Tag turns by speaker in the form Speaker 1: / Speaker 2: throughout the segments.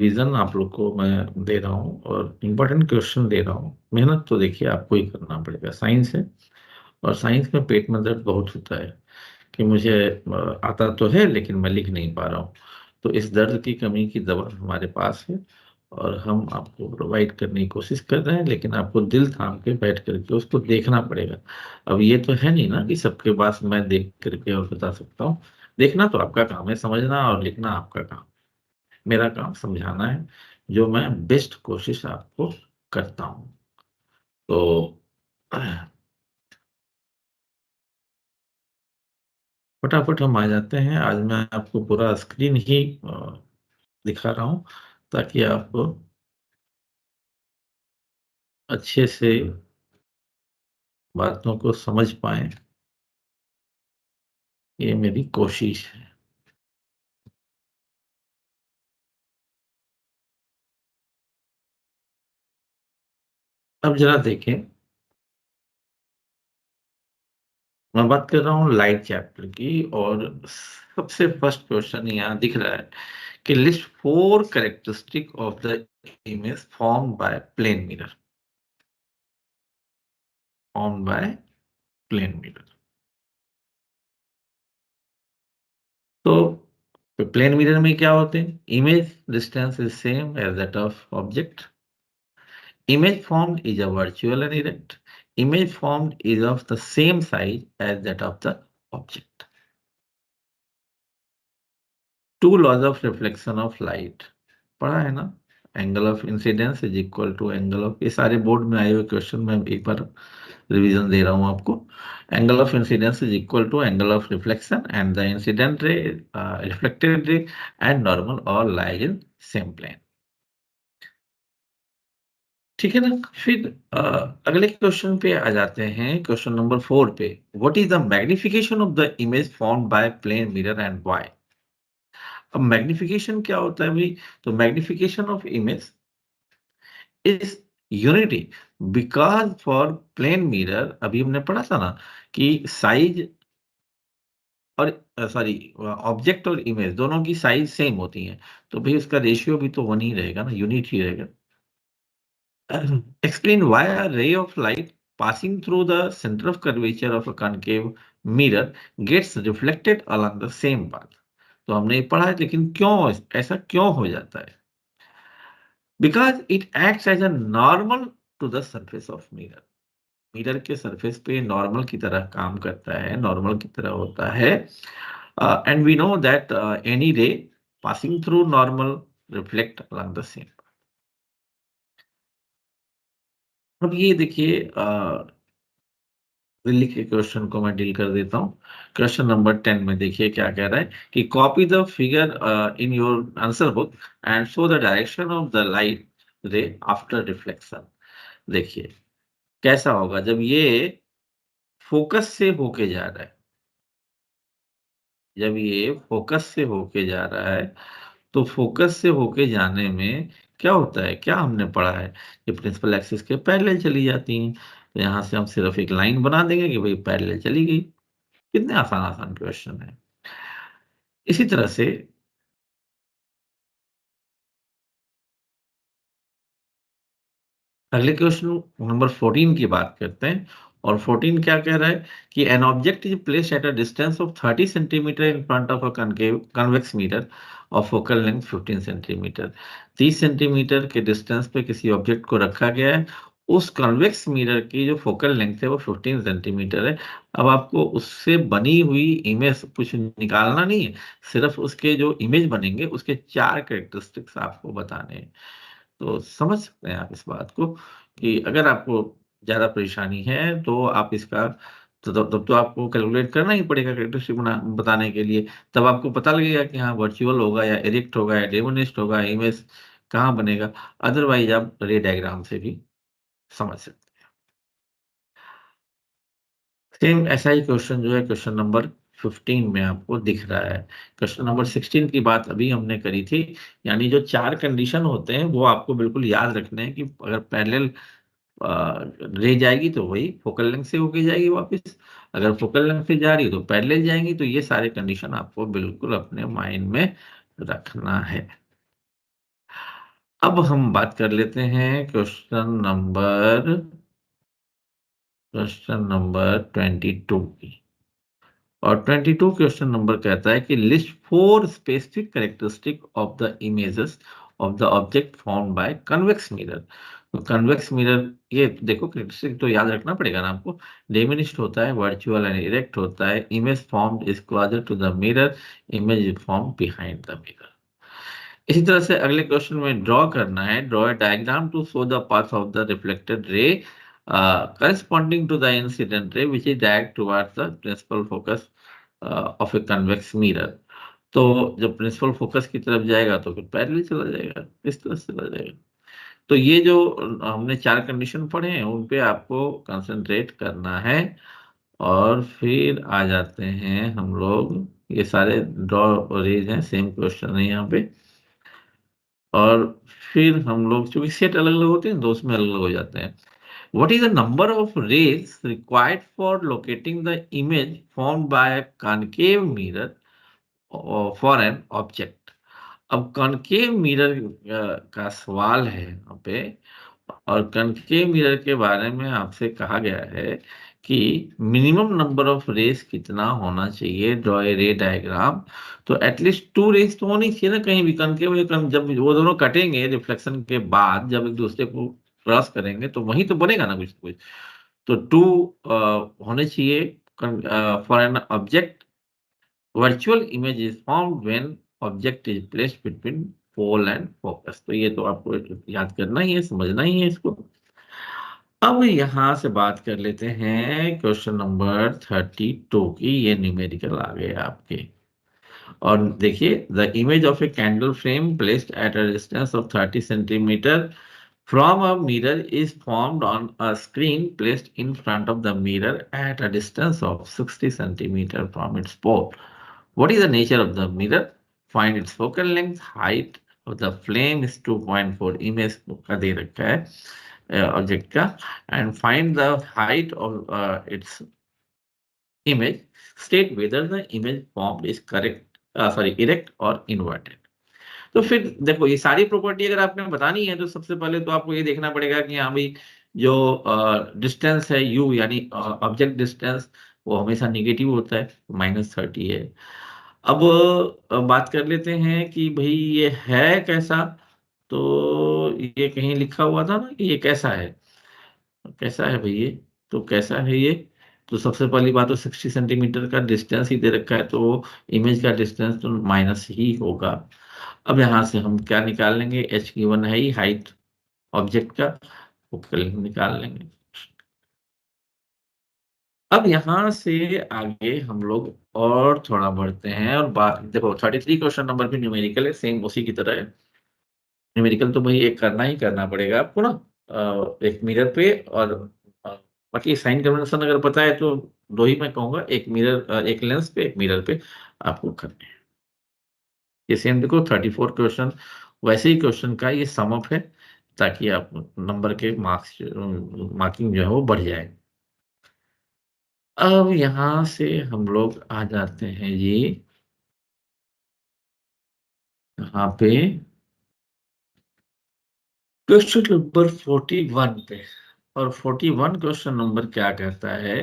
Speaker 1: Reason आप लोग को मैं दे रहा हूँ और इम्पोर्टेंट क्वेश्चन दे रहा हूँ। मेहनत तो देखिए आपको ही करना पड़ेगा, साइंस है। और साइंस में पेट में दर्द बहुत होता है कि मुझे आता तो है लेकिन मैं लिख नहीं पा रहा हूँ। तो इस दर्द की कमी की दवा हमारे पास है और हम आपको प्रोवाइड करने की कोशिश कर रहे हैं, लेकिन आपको दिल थाम के बैठ करके उसको देखना पड़ेगा। अब ये तो है नहीं ना कि सबके पास मैं देख करके और बता सकता हूँ। देखना तो आपका काम है, समझना और लिखना आपका काम। मेरा काम समझाना है, जो मैं बेस्ट कोशिश आपको करता हूँ। तो फटाफट हम आ जाते हैं। आज मैं आपको पूरा स्क्रीन ही दिखा रहा हूँ ताकि आप अच्छे से बातों को समझ पाएँ। ये मेरी कोशिश है। अब ज़रा देखें, मैं बात कर रहा हूँ लाइट चैप्टर की और सबसे फर्स्ट क्वेश्चन यहाँ दिख रहा है कि list 4 characteristic of the image formed by plane mirror. Formed by plane mirror. तो प्लेन मिरर में क्या होते हैं? Image distance is same as that of object. Image formed is a virtual and erect. Image formed is of the same size as that of the object. Two laws of reflection of light. पढ़ा है ना? Angle of incidence is equal to angle of, ये सारे board में आए हुए question मैं एक बार रिवीजन दे रहा हूँ आपको। Angle of incidence is equal to angle of reflection and the incident ray, reflected ray and normal all lies in same plane. ठीक है ना? फिर अगले क्वेश्चन पे आ जाते हैं, क्वेश्चन नंबर 4 पे। What is the magnification of the image formed by plane mirror and why? अब मैग्निफिकेशन क्या होता है भाई? तो magnification of image is unity, because for plane mirror अभी हमने पढ़ा था ना कि साइज और सॉरी, ऑब्जेक्ट और इमेज दोनों की साइज सेम होती है, तो भाई उसका रेशियो भी तो वन ही रहेगा ना, यूनिट ही रहेगा। Explain why a ray of light passing through the center of curvature of a concave mirror gets reflected along the same path. तो हमने ये पढ़ा है, लेकिन क्यों ऐसा क्यों हो जाता है? Because it acts as a normal to the surface of mirror. Mirror के सरफेस पे नॉर्मल की तरह काम करता है, नॉर्मल की तरह होता है। And we know that any ray passing through normal reflect along the same। अब ये देखिए, दिल्ली के क्वेश्चन को मैं डील कर देता हूँ। क्वेश्चन नंबर 10 में देखिए क्या कह रहा है कि copy the figure in your answer book and show the direction of the light रे आफ्टर रिफ्लेक्शन। देखिए कैसा होगा जब ये फोकस से होके जा रहा है। जब ये फोकस से होके जा रहा है, तो फोकस से होके जाने में क्या होता है, क्या हमने पढ़ा है कि प्रिंसिपल एक्सिस के पैरेलल चली जाती हैं। तो यहाँ से हम सिर्फ एक लाइन बना देंगे कि भाई पैरेलल चली गई। कितने आसान आसान क्वेश्चन है। इसी तरह से अगले क्वेश्चन नंबर 14 की बात करते हैं। और 14 क्या कह रहा है कि an object is placed at a distance of 30 centimetre in front of a concave convex mirror of focal length 15 centimetre. 30 centimetre के डिस्टेंस पे किसी ऑब्जेक्ट को रखा गया है। उस कन्वेक्स मिरर की जो फोकल लेंथ है वो 15 सेंटीमीटर है। अब आपको उससे बनी हुई इमेज कुछ निकालना नहीं है, सिर्फ उसके जो इमेज बनेंगे उसके 4 कैरेक्टरिस्टिक्स आपको बताने हैं। तो समझ सकते हैं आप इस बात को कि अगर आपको ज़्यादा परेशानी है तो आप इसका तब तो आपको कैलकुलेट करना ही पड़ेगा कैरेक्टरिस्टिक बताने के लिए। तब आपको पता लगेगा कि हाँ वर्चुअल होगा या इरेक्ट होगा या डेमोनिस्ट होगा, इमेज कहाँ बनेगा। अदरवाइज आप रे डायग्राम से भी समझ सकते हैं। सेम ऐसा ही क्वेश्चन जो है क्वेश्चन नंबर 15 में आपको दिख रहा है। क्वेश्चन नंबर 16 की बात अभी हमने करी थी, यानी जो 4 कंडीशन होते हैं वो आपको बिल्कुल याद रखने हैं कि अगर पैरेलल रे जाएगी तो वही फोकल लेंथ से होके जाएगी वापस। अगर फोकल लेंथ से जा रही है तो पैरेलल जाएंगी। तो ये सारे कंडीशन आपको बिल्कुल अपने माइंड में रखना है। अब हम बात कर लेते हैं क्वेश्चन नंबर 22 की। और 22 क्वेश्चन नंबर कहता है कि list 4 specific characteristic of the images of the object formed by convex mirror. तो कन्वेक्स मिरर, ये देखो कैरेक्टरिस्टिक तो याद रखना पड़ेगा ना आपको। डिमिनिश्ड होता है, वर्चुअल एंड इरेक्ट होता है, image formed is closer to the mirror, image is formed behind the mirror. इसी तरह से अगले क्वेश्चन में ड्रॉ करना है, draw a diagram to show the path of the reflected ray corresponding to the incident ray which is direct towards the principal focus of a convex mirror। तो जब principal focus की तरफ जाएगा तो फिर पैरेलल चला जाएगा, इस तरह से चला जाएगा। तो ये जो हमने 4 कंडीशन पढ़े हैं उन पे आपको कंसंट्रेट करना है। और फिर आ जाते हैं हम लोग, ये सारे ड्रॉ रेज हैं, सेम क्वेश्चन है यहाँ पे। और फिर हम लोग, चूंकि सेट अलग अलग होते हैं तो उसमें अलग अलग हो जाते हैं। What is the number of rays required for locating the image formed by a concave mirror for an object? अब कॉनकेव मिरर का सवाल है यहाँ पे। और कॉनकेव मिरर के बारे में आपसे कहा गया है कि मिनिमम नंबर ऑफ रेस कितना होना चाहिए, ड्रॉ ए रे डायग्राम। तो एटलीस्ट 2 रेस तो होनी चाहिए ना कहीं भी। कॉनकेव जब वो दोनों कटेंगे रिफ्लेक्शन के बाद, जब एक दूसरे को क्रॉस करेंगे तो वहीं तो बनेगा ना कुछ ना कुछ। तो 2 होने चाहिए for an object. Virtual image is formed when object is placed between pole and focus. तो ये तो आपको याद करना ही है, समझना ही है इसको। अब यहां से बात कर लेते हैं क्वेश्चन नंबर 32 की। ये न्यूमेरिकल आ गए आपके। और देखिए, the image of a candle frame placed at a distance of 30 centimetre from a mirror is formed on a screen placed in front of the mirror at a distance of 60 centimeter from its pole. What is the nature of the mirror? Find its focal length, height of the flame is 2.4 image का दे रखा है object का। And find the height of its image, state whether the image formed is correct, sorry erect और inverted. तो फिर देखो, ये सारी प्रॉपर्टी अगर आपने बतानी है तो सबसे पहले तो आपको ये देखना पड़ेगा कि हाँ भाई, जो डिस्टेंस है u यानी ऑब्जेक्ट डिस्टेंस, वो हमेशा निगेटिव होता है, -30 है। अब बात कर लेते हैं कि भाई ये है कैसा। तो ये कहीं लिखा हुआ था ना कि ये कैसा है, कैसा है भाई ये। तो कैसा है ये, तो सबसे पहली बात तो 60 सेंटीमीटर का डिस्टेंस ही दे रखा है, तो इमेज का डिस्टेंस तो माइनस ही होगा। अब यहाँ से हम क्या निकाल लेंगे, एच की वन है ही हाइट ऑब्जेक्ट का, वो कल निकाल लेंगे। अब यहाँ से आगे हम लोग और थोड़ा बढ़ते हैं और बात देखो, 33 क्वेश्चन नंबर भी न्यूमेरिकल है, सेम उसी की तरह है। न्यूमेरिकल तो भाई एक करना ही करना पड़ेगा आपको ना, एक मिरर पे। और अ, बाकी साइन कन्वेंशन अगर पता है तो दो ही मैं कहूंगा, एक मिरर, एक लेंस पे, एक मिरर पे आपको करने हैं। ये सेम देखो 34 क्वेश्चन वैसे ही क्वेश्चन का ये सम अप है, ताकि आप नंबर के मार्क्स मार्किंग जो है वो बढ़ जाए। अब यहाँ से हम लोग आ जाते हैं जी, यहाँ पे क्वेश्चन नंबर 41 पे। और 41 क्वेश्चन नंबर क्या कहता है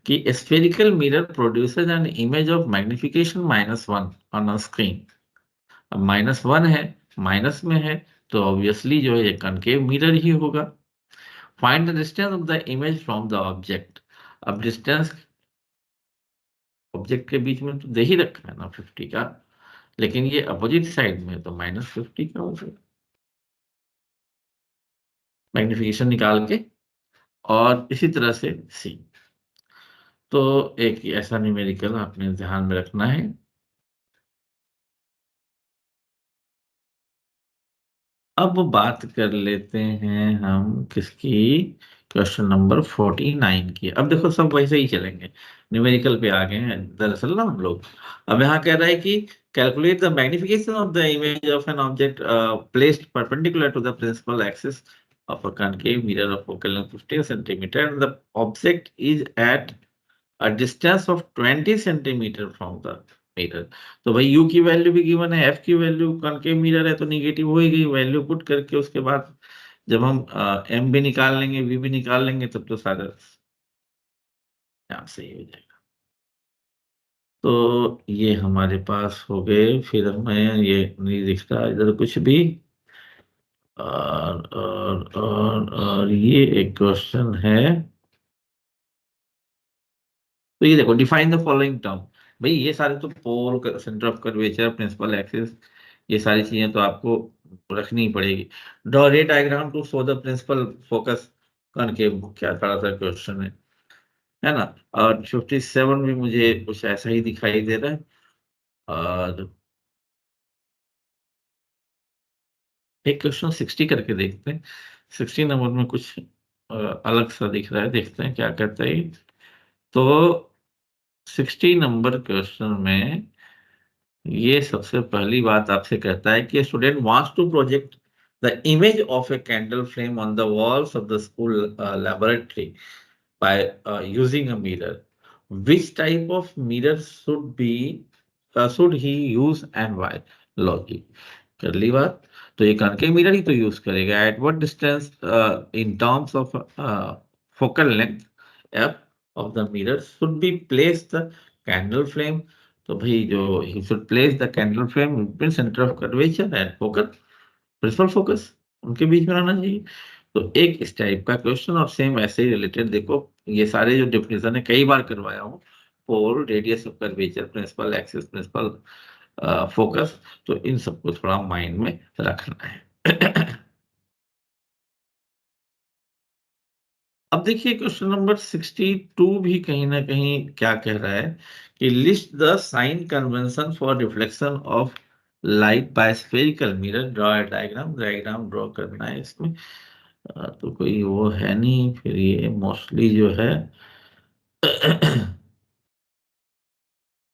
Speaker 1: कि spherical mirror produces an image of magnification -1 on a screen. अब -1 है, माइनस में है, तो ऑब्वियसली जो है ये कनकेव मिरर ही होगा। Find the distance of the image from the object. अब डिस्टेंस ऑब्जेक्ट के बीच में तो दे ही रखा है ना 50 का, लेकिन ये अपोजिट साइड में तो -50 का होगा। मैग्निफिकेशन निकाल के, और इसी तरह से सी। तो एक ऐसा न्यूमेरिकल आपने ध्यान में रखना है। अब बात कर लेते हैं हम किसकी, क्वेश्चन नंबर 49 की। अब देखो सब वैसे ही चलेंगे, न्यूमेरिकल पे आ गए हैं दरअसल ना हम लोग। अब यहाँ कह रहा है कि calculate the magnification of the image of an object placed perpendicular to the principal axis of a concave mirror of focal length 15 centimeter and the object is at a distance of 20 centimeter from the mirror. तो भाई you की value भी given है, F की value concave mirror है तो negative हो ही गई, वैल्यू पुट करके उसके बाद जब हम एम भी निकाल लेंगे, वी भी निकाल लेंगे, तब तो सारा यहाँ सही हो जाएगा। तो ये हमारे पास हो गए, फिर हमें ये नहीं दिख रहा इधर कुछ भी। और ये एक क्वेश्चन है, तो ये देखो, डिफाइन द फॉलोइंग टर्म। भाई ये सारे तो pole, centre of curvature, principal axis, ये सारी चीजें तो आपको रखनी ही पड़ेगी। Draw ray diagram to show the principal focus concave, क्या थोड़ा सा क्वेश्चन है ना। और 57 भी मुझे कुछ ऐसा ही दिखाई दे रहा है। और एक क्वेश्चन 60 करके देखते हैं, 60 नंबर में कुछ अलग सा दिख रहा है, देखते हैं क्या कहता है ये। तो 60 नंबर क्वेश्चन में ये सबसे पहली बात आपसे कहता है कि student wants to project the image of a candle flame on the walls of the school laboratory by using a mirror. Which type of mirror should he use and why? Logic. कर ली बात। तो ये concave mirror ही तो use करेगा। At what distance in terms of focal length f of the mirror should be place the candle flame. तो भाई जो he should place the candle flame between centre of curvature and focal principal focus, उनके बीच में रहना चाहिए। तो एक इस टाइप का क्वेश्चन, और सेम ऐसे ही रिलेटेड देखो, ये सारे जो डेफिनेशन है कई बार करवाया हूँ, pole, radius of curvature, principal axis, principal focus, तो इन सबको थोड़ा माइंड में रखना है। अब देखिए क्वेश्चन नंबर 62 भी कहीं ना कहीं क्या कह रहा है कि list the sign convention for reflection of light by spherical mirror, draw diagram, diagram draw करना है इसमें। तो कोई वो है नहीं, फिर ये मोस्टली जो है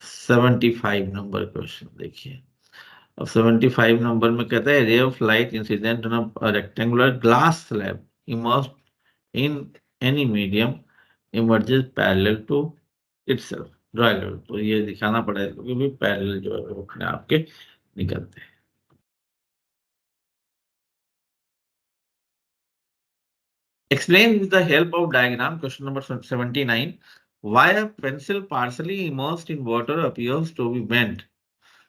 Speaker 1: 75 नंबर क्वेश्चन देखिए। अब 75 नंबर में कहता है ray of light incident on a rectangular glass slab immersed in any medium emerges parallel to itself, driver. तो ये दिखाना पड़ेगा क्योंकि भी पैरेलल जो है वो अपने आप के निकलते हैं। Explain with the help of diagram, question number 79, why a pencil partially immersed in water appears to be bent।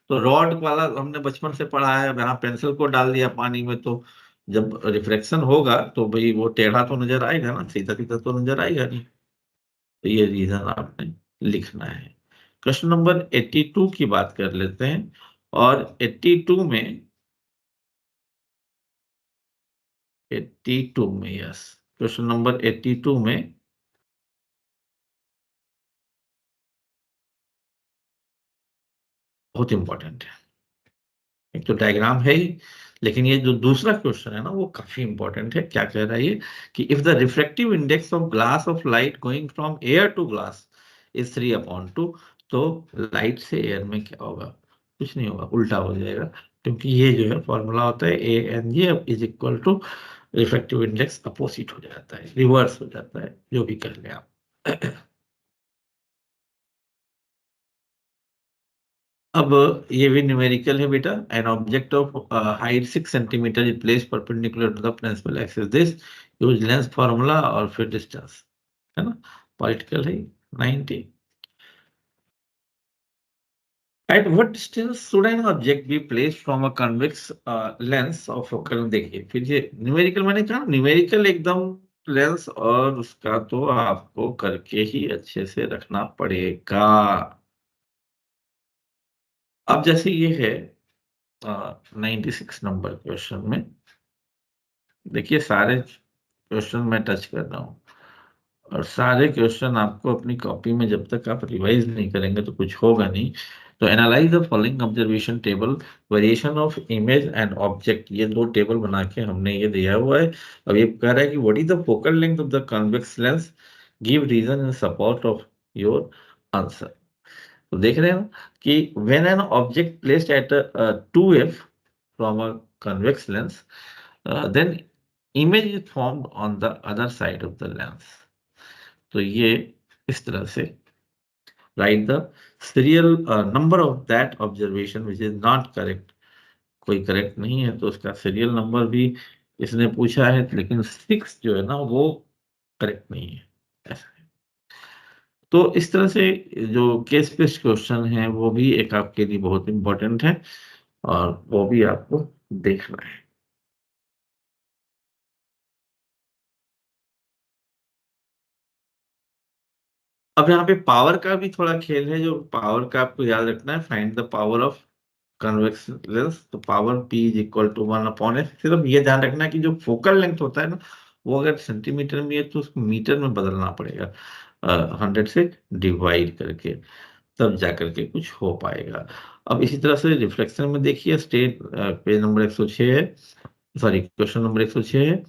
Speaker 1: तो रॉड वाला हमने बचपन से पढ़ा है, यहाँ पेंसिल को डाल दिया पानी में, तो जब रिफ्लेक्शन होगा तो भाई वो टेढ़ा तो नजर आएगा ना, सीधा सीधा तो नजर आएगा नहीं। तो ये रीजन आपने लिखना है। क्वेश्चन नंबर 82 की बात कर लेते हैं। और 82 में, 82 में, यस, क्वेश्चन नंबर 82 में बहुत इंपॉर्टेंट है। एक तो डायग्राम है ही, लेकिन ये जो दूसरा क्वेश्चन है ना वो काफी इंपॉर्टेंट है। क्या कह रहा है ये कि if the reflective index of glass of light going from air to glass is 3/2, तो लाइट से एयर में क्या होगा? कुछ नहीं होगा, उल्टा हो जाएगा। क्योंकि ये जो है फॉर्मूला होता है A N J is equal to reflective index opposite हो जाता है, रिवर्स हो जाता है, जो भी कर ले आप। अब ये भी न्यूमेरिकल है बेटा। An object of height 6 centimetre is place perpendicular to the principal axis, this use lens formula और फिर डिस्टेंस, है ना, पॉलिटिकल है 90। At what distance should an object be place from a convex lens of focal. देखिए फिर ये numerical, मैंने कहा न्यूमेरिकल एकदम लेंस और उसका तो आपको करके ही अच्छे से रखना पड़ेगा। अब जैसे ये है 96 नंबर क्वेश्चन में, देखिए सारे क्वेश्चन मैं टच कर रहा हूँ, और सारे क्वेश्चन आपको अपनी कॉपी में जब तक आप रिवाइज नहीं करेंगे तो कुछ होगा नहीं। तो analyse the following observation table, variation of image and object, ये दो टेबल बना के हमने ये दिया हुआ है। अब ये कह रहा है कि what is the focal length of the convex lens, give reason in support of your answer. तो देख रहे हैं ना कि when an object placed at 2f from a convex lens, then image is formed on the other side of the lens। तो ये इस तरह से right the serial number of that observation which is not correct, कोई correct नहीं है तो उसका सीरियल नंबर भी इसने पूछा है, लेकिन 6 जो है ना वो करेक्ट नहीं है, ऐसा है। तो इस तरह से जो केस बेस्ड क्वेश्चन है वो भी एक आपके लिए बहुत इंपॉर्टेंट है, और वो भी आपको देखना है। अब यहाँ पे पावर का भी थोड़ा खेल है, जो पावर का आपको याद रखना है, find the power of convex lens, तो power P is equal to 1/s। सिर्फ ये ध्यान रखना है कि जो फोकल लेंथ होता है ना, वो अगर सेंटीमीटर में है तो उसको मीटर में बदलना पड़ेगा, 100 से डिवाइड करके, तब जा करके कुछ हो पाएगा। अब इसी तरह से रिफ्लेक्शन में देखिए, स्टेट पेज नंबर 106 है, सॉरी क्वेश्चन नंबर 106 है,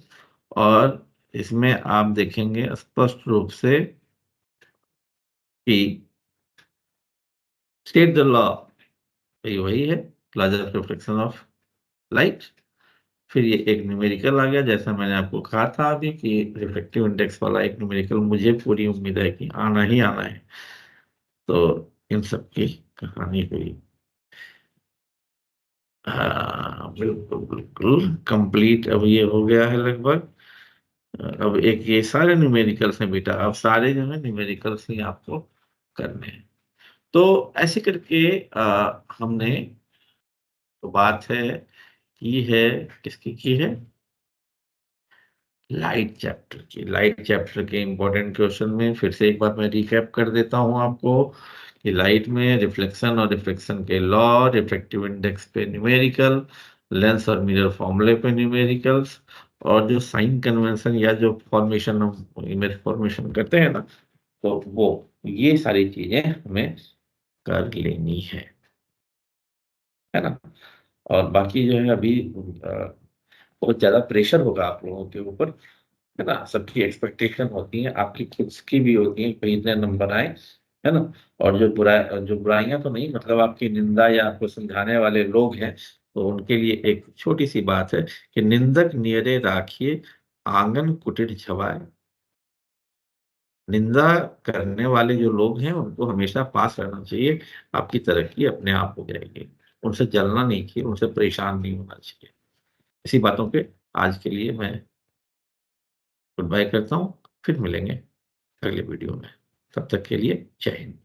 Speaker 1: और इसमें आप देखेंगे स्पष्ट रूप से कि स्टेट द लॉ, ये वही है, laws of reflection of light. फिर ये एक न्यूमेरिकल आ गया, जैसा मैंने आपको कहा था अभी कि रिफ्लेक्टिव इंडेक्स वाला एक न्यूमेरिकल मुझे पूरी उम्मीद है कि आना ही आना है। तो इन सब की कहानी हुई। हाँ बिल्कुल बिल्कुल कंप्लीट, अब ये हो गया है लगभग। अब एक ये सारे न्यूमेरिकल्स हैं बेटा, अब सारे जो है न्यूमेरिकल्स ही आपको करने हैं। तो ऐसे करके हमने, तो बात है की है, किसकी की है, लाइट चैप्टर की। लाइट चैप्टर के इंपॉर्टेंट क्वेश्चन में फिर से एक बार मैं रिकैप कर देता हूं आपको कि लाइट में रिफ्लेक्शन और रिफ्लेक्शन के लॉ, रिफ्लेक्टिव इंडेक्स पे न्यूमेरिकल, लेंस और मिरर फॉर्मूले पे न्यूमेरिकल्स, और जो साइन कन्वेंशन या जो फॉर्मेशन हम इमेज फॉर्मेशन करते हैं ना, तो वो ये सारी चीजें हमें कर लेनी है ना। और बाकी जो है अभी बहुत ज्यादा प्रेशर होगा आप लोगों के ऊपर, है ना। सबकी एक्सपेक्टेशन होती है, आपकी खुद की भी होती है, कहीं इतने नंबर आए, है ना। और जो बुराइयां तो नहीं, मतलब आपकी निंदा या आपको समझाने वाले लोग हैं, तो उनके लिए एक छोटी सी बात है कि निंदक नियरे राखिए, आंगन कुटिर छवाए। निंदा करने वाले जो लोग हैं उनको हमेशा पास रहना चाहिए, आपकी तरक्की अपने आप हो जाएगी। उनसे जलना नहीं चाहिए, उनसे परेशान नहीं होना चाहिए। इसी बातों पे आज के लिए मैं गुड बाय करता हूँ, फिर मिलेंगे अगले वीडियो में। तब तक के लिए जय हिंद।